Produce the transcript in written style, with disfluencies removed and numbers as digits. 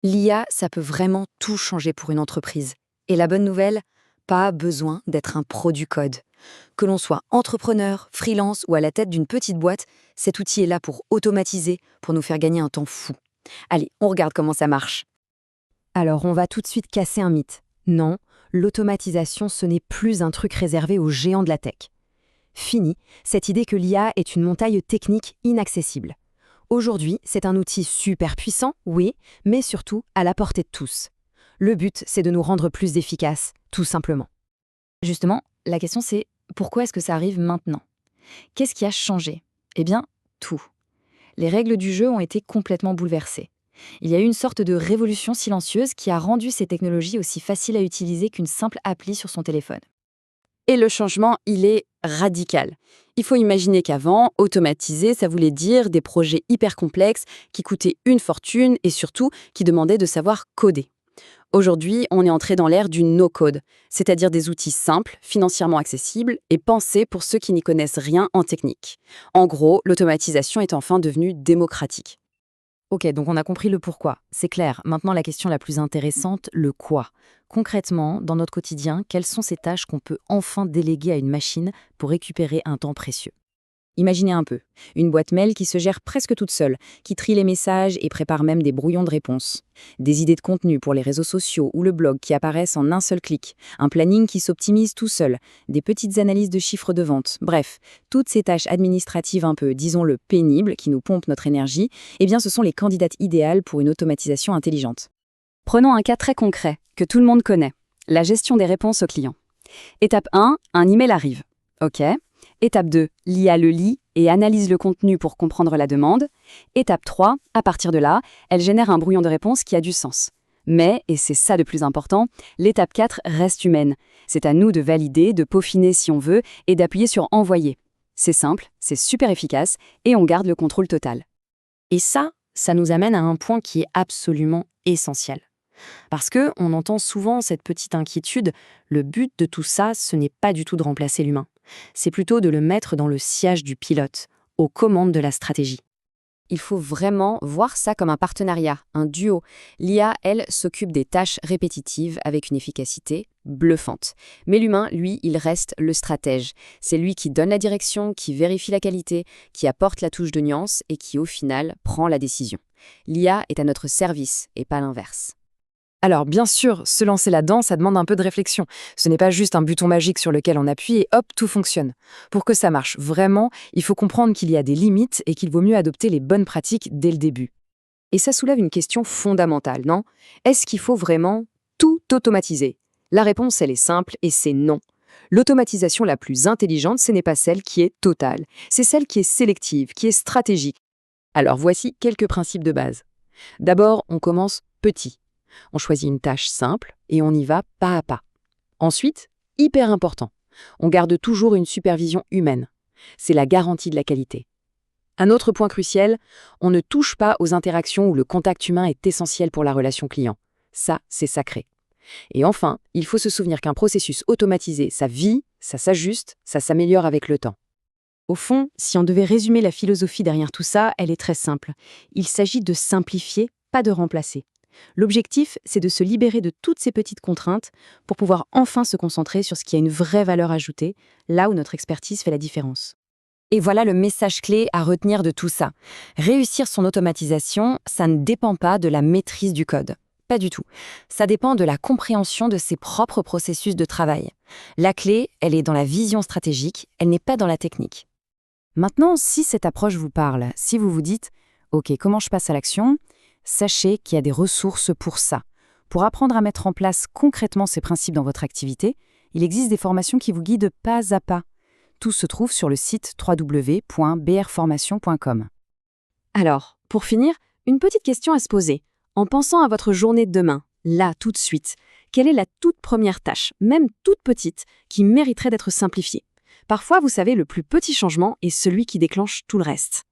L'IA, ça peut vraiment tout changer pour une entreprise. Et la bonne nouvelle, pas besoin d'être un pro du code. Que l'on soit entrepreneur, freelance ou à la tête d'une petite boîte, cet outil est là pour automatiser, pour nous faire gagner un temps fou. Allez, on regarde comment ça marche. Alors, on va tout de suite casser un mythe. Non, l'automatisation, ce n'est plus un truc réservé aux géants de la tech. Fini, cette idée que l'IA est une montagne technique inaccessible. Aujourd'hui, c'est un outil super puissant, oui, mais surtout à la portée de tous. Le but, c'est de nous rendre plus efficaces, tout simplement. Justement, la question c'est pourquoi est-ce que ça arrive maintenant? Qu'est-ce qui a changé? Eh bien, tout. Les règles du jeu ont été complètement bouleversées. Il y a eu une sorte de révolution silencieuse qui a rendu ces technologies aussi faciles à utiliser qu'une simple appli sur son téléphone. Et le changement, il est radical. Il faut imaginer qu'avant, automatiser, ça voulait dire des projets hyper complexes qui coûtaient une fortune et surtout qui demandaient de savoir coder. Aujourd'hui, on est entré dans l'ère du no-code, c'est-à-dire des outils simples, financièrement accessibles et pensés pour ceux qui n'y connaissent rien en technique. En gros, l'automatisation est enfin devenue démocratique. Ok, donc on a compris le pourquoi. C'est clair. Maintenant, la question la plus intéressante, le quoi. Concrètement, dans notre quotidien, quelles sont ces tâches qu'on peut enfin déléguer à une machine pour récupérer un temps précieux? Imaginez un peu, une boîte mail qui se gère presque toute seule, qui trie les messages et prépare même des brouillons de réponses. Des idées de contenu pour les réseaux sociaux ou le blog qui apparaissent en un seul clic. Un planning qui s'optimise tout seul. Des petites analyses de chiffres de vente. Bref, toutes ces tâches administratives un peu, disons-le, pénibles, qui nous pompent notre énergie, eh bien ce sont les candidates idéales pour une automatisation intelligente. Prenons un cas très concret, que tout le monde connaît. La gestion des réponses aux clients. Étape 1, un email arrive. OK. Étape 2, l'IA le lit et analyse le contenu pour comprendre la demande. Étape 3, à partir de là, elle génère un brouillon de réponse qui a du sens. Mais, et c'est ça de plus important, l'étape 4 reste humaine. C'est à nous de valider, de peaufiner si on veut et d'appuyer sur envoyer. C'est simple, c'est super efficace et on garde le contrôle total. Et ça nous amène à un point qui est absolument essentiel. Parce que on entend souvent cette petite inquiétude, le but de tout ça, ce n'est pas du tout de remplacer l'humain. C'est plutôt de le mettre dans le siège du pilote, aux commandes de la stratégie. Il faut vraiment voir ça comme un partenariat, un duo. L'IA, elle, s'occupe des tâches répétitives avec une efficacité bluffante. Mais l'humain, lui, il reste le stratège. C'est lui qui donne la direction, qui vérifie la qualité, qui apporte la touche de nuance et qui, au final, prend la décision. L'IA est à notre service et pas l'inverse. Alors, bien sûr, se lancer là-dedans, ça demande un peu de réflexion. Ce n'est pas juste un bouton magique sur lequel on appuie et hop, tout fonctionne. Pour que ça marche vraiment, il faut comprendre qu'il y a des limites et qu'il vaut mieux adopter les bonnes pratiques dès le début. Et ça soulève une question fondamentale, non? Est-ce qu'il faut vraiment tout automatiser? La réponse, elle est simple et c'est non. L'automatisation la plus intelligente, ce n'est pas celle qui est totale. C'est celle qui est sélective, qui est stratégique. Alors voici quelques principes de base. D'abord, on commence petit. On choisit une tâche simple et on y va pas à pas. Ensuite, hyper important, on garde toujours une supervision humaine. C'est la garantie de la qualité. Un autre point crucial, on ne touche pas aux interactions où le contact humain est essentiel pour la relation client. Ça, c'est sacré. Et enfin, il faut se souvenir qu'un processus automatisé, ça vit, ça s'ajuste, ça s'améliore avec le temps. Au fond, si on devait résumer la philosophie derrière tout ça, elle est très simple. Il s'agit de simplifier, pas de remplacer. L'objectif, c'est de se libérer de toutes ces petites contraintes pour pouvoir enfin se concentrer sur ce qui a une vraie valeur ajoutée, là où notre expertise fait la différence. Et voilà le message clé à retenir de tout ça. Réussir son automatisation, ça ne dépend pas de la maîtrise du code. Pas du tout. Ça dépend de la compréhension de ses propres processus de travail. La clé, elle est dans la vision stratégique, elle n'est pas dans la technique. Maintenant, si cette approche vous parle, si vous vous dites « Ok, comment je passe à l'action ?» Sachez qu'il y a des ressources pour ça. Pour apprendre à mettre en place concrètement ces principes dans votre activité, il existe des formations qui vous guident pas à pas. Tout se trouve sur le site www.brformation.com. Alors, pour finir, une petite question à se poser. En pensant à votre journée de demain, là, tout de suite, quelle est la toute première tâche, même toute petite, qui mériterait d'être simplifiée? Parfois, vous savez, le plus petit changement est celui qui déclenche tout le reste.